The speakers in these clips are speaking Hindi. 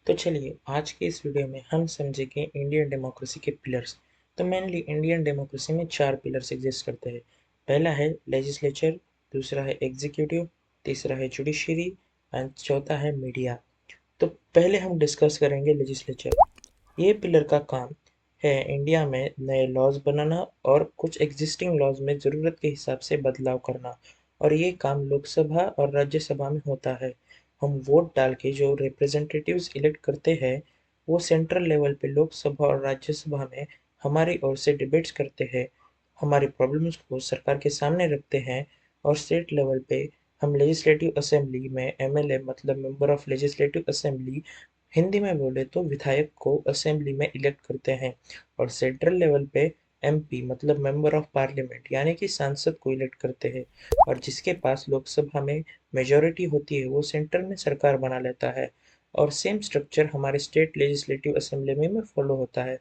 तो चलिए आज के इस वीडियो में हम समझेंगे इंडियन डेमोक्रेसी के पिलर्स। तो मेनली इंडियन डेमोक्रेसी में 4 पिलर्स एग्जिस्ट करते हैं। पहला है लेजिस्लेचर, दूसरा है एग्जीक्यूटिव, तीसरा है जुडिशरी एंड चौथा है मीडिया। तो पहले हम डिस्कस करेंगे लेजिस्लेचर। ये पिलर का काम है इंडिया में नए लॉज बनाना और कुछ एग्जिस्टिंग लॉज में ज़रूरत के हिसाब से बदलाव करना, और ये काम लोकसभा और राज्यसभा में होता है। हम वोट डाल के जो रिप्रेजेंटेटिव्स इलेक्ट करते हैं, वो सेंट्रल लेवल पे लोकसभा और राज्यसभा में हमारी ओर से डिबेट्स करते हैं, हमारी प्रॉब्लम्स को सरकार के सामने रखते हैं। और स्टेट लेवल पे हम लेजिस्लेटिव असेंबली में एमएलए मतलब member of legislative assembly, Hindi में बोले तो विधायक को असेंबली में इलेक्ट करते हैं। और सेंट्रल लेवल पे एमपी मतलब मेंबर ऑफ पार्लियामेंट यानी कि सांसद को इलेक्ट करते हैं। और जिसके पास लोकसभा में मेजॉरिटी होती है वो सेंट्रल में सरकार बना लेता है। और सेम स्ट्रक्चर हमारे स्टेट लेजिस्लेटिव असेंबली में फॉलो होता है।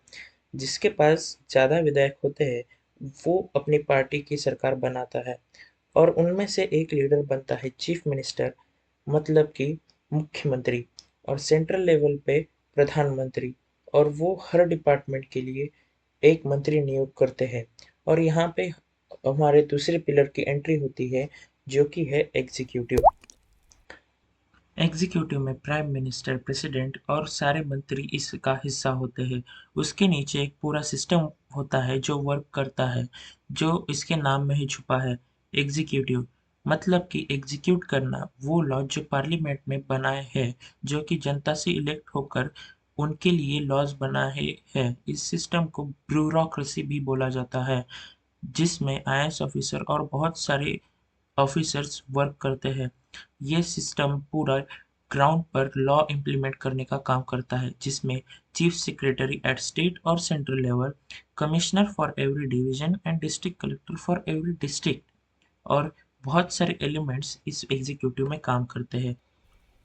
जिसके पास ज़्यादा विधायक होते हैं वो अपनी पार्टी की सरकार बनाता है, और उनमें से एक लीडर बनता है चीफ मिनिस्टर मतलब कि मुख्यमंत्री। और सेंट्रल लेवल पे प्रधानमंत्री, और वो हर डिपार्टमेंट के लिए एक मंत्री नियुक्त करते हैं। और यहाँ पे हमारे दूसरे पिलर की एंट्री होती है जो कि है एग्जीक्यूटिव। एग्जीक्यूटिव में प्राइम मिनिस्टर, प्रेसिडेंट और सारे मंत्री इसका हिस्सा होते हैं। उसके नीचे एक पूरा सिस्टम होता है जो वर्क करता है, जो इसके नाम में ही छुपा है, एग्जीक्यूटिव। मतलब कि एग्जीक्यूट करना वो लॉ जो पार्लियामेंट में बनाए हैं, जो कि जनता से इलेक्ट होकर उनके लिए लॉज बनाए हैं। इस सिस्टम को ब्यूरोक्रेसी भी बोला जाता है, जिसमें आईएएस ऑफिसर और बहुत सारे ऑफिसर्स वर्क करते हैं। ये सिस्टम पूरा ग्राउंड पर लॉ इम्प्लीमेंट करने का काम करता है, जिसमें चीफ सेक्रेटरी एट स्टेट और central level, commissioner for every division and district collector for every district, और बहुत सारे एलिमेंट्स इस एग्जीक्यूटिव में काम करते हैं।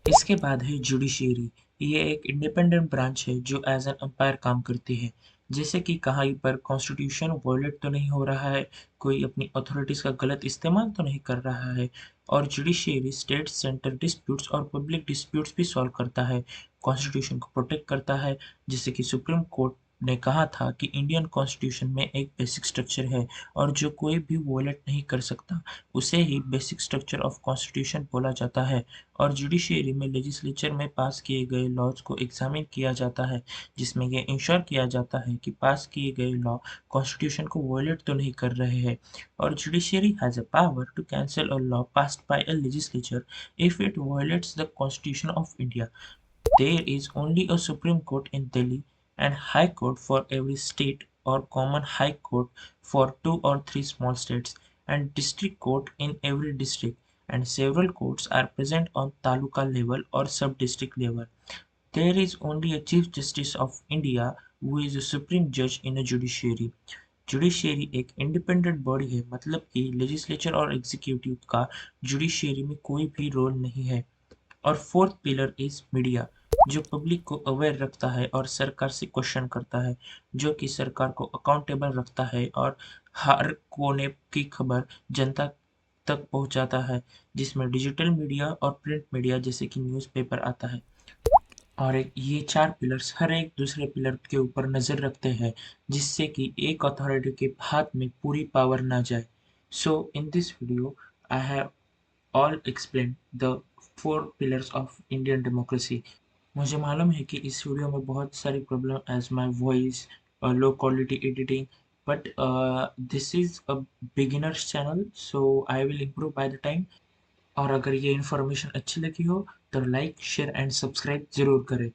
इसके बाद है जुडिशियरी। ये एक इंडिपेंडेंट ब्रांच है जो एज एन अंपायर काम करती है। जैसे कि कहीं पर कॉन्स्टिट्यूशन वायलेट तो नहीं हो रहा है, कोई अपनी अथॉरिटीज का गलत इस्तेमाल तो नहीं कर रहा है। और जुडिशियरी स्टेट सेंटर डिस्प्यूट्स और पब्लिक डिस्प्यूट्स भी सॉल्व करता है, कॉन्स्टिट्यूशन को प्रोटेक्ट करता है। जैसे कि सुप्रीम कोर्ट ने कहा था कि इंडियन कॉन्स्टिट्यूशन में एक बेसिक स्ट्रक्चर है और जो कोई भी वायलेट नहीं कर सकता, उसे ही बेसिक स्ट्रक्चर ऑफ कॉन्स्टिट्यूशन बोला जाता है। और जुडिशरी में लेजिस्लेचर में पास किए गए लॉज को एग्जामिन किया जाता है, जिसमें यह इंश्योर किया जाता है कि पास किए गए लॉ कॉन्स्टिट्यूशन को वायलेट तो नहीं कर रहे हैं। और judiciary has a power to cancel a law passed by a legislature if it violates the constitution of India. There is only a Supreme Court in Delhi and High Court for every state, or common High Court for 2 or 3 small states, and District Court in every district, and several courts are present on taluka level or sub-district level. There is only a Chief Justice of India who is a supreme judge in a judiciary. Judiciary एक इंडिपेंडेंट बॉडी है, मतलब कि लेजिस्लेचर और एग्जीक्यूटिव का जुडिशियरी में कोई भी रोल नहीं है। और फोर्थ पिलर इज मीडिया, जो पब्लिक को अवेयर रखता है और सरकार से क्वेश्चन करता है, जो कि सरकार को अकाउंटेबल रखता है और हर कोने की खबर जनता तक पहुंचाता है, जिसमें डिजिटल मीडिया और प्रिंट मीडिया जैसे कि न्यूज़पेपर आता है। और ये 4 पिलर्स हर एक दूसरे पिलर के ऊपर नज़र रखते हैं, जिससे कि एक अथॉरिटी के हाथ में पूरी पावर ना जाए। So in this video I have all explain the 4 pillars of Indian democracy. मुझे मालूम है कि इस वीडियो में बहुत सारी प्रॉब्लम एज माय वॉइस और low quality editing, but this is a beginners channel, so I will improve by the time. और अगर ये इन्फॉर्मेशन अच्छी लगी हो तो लाइक शेयर एंड सब्सक्राइब ज़रूर करें।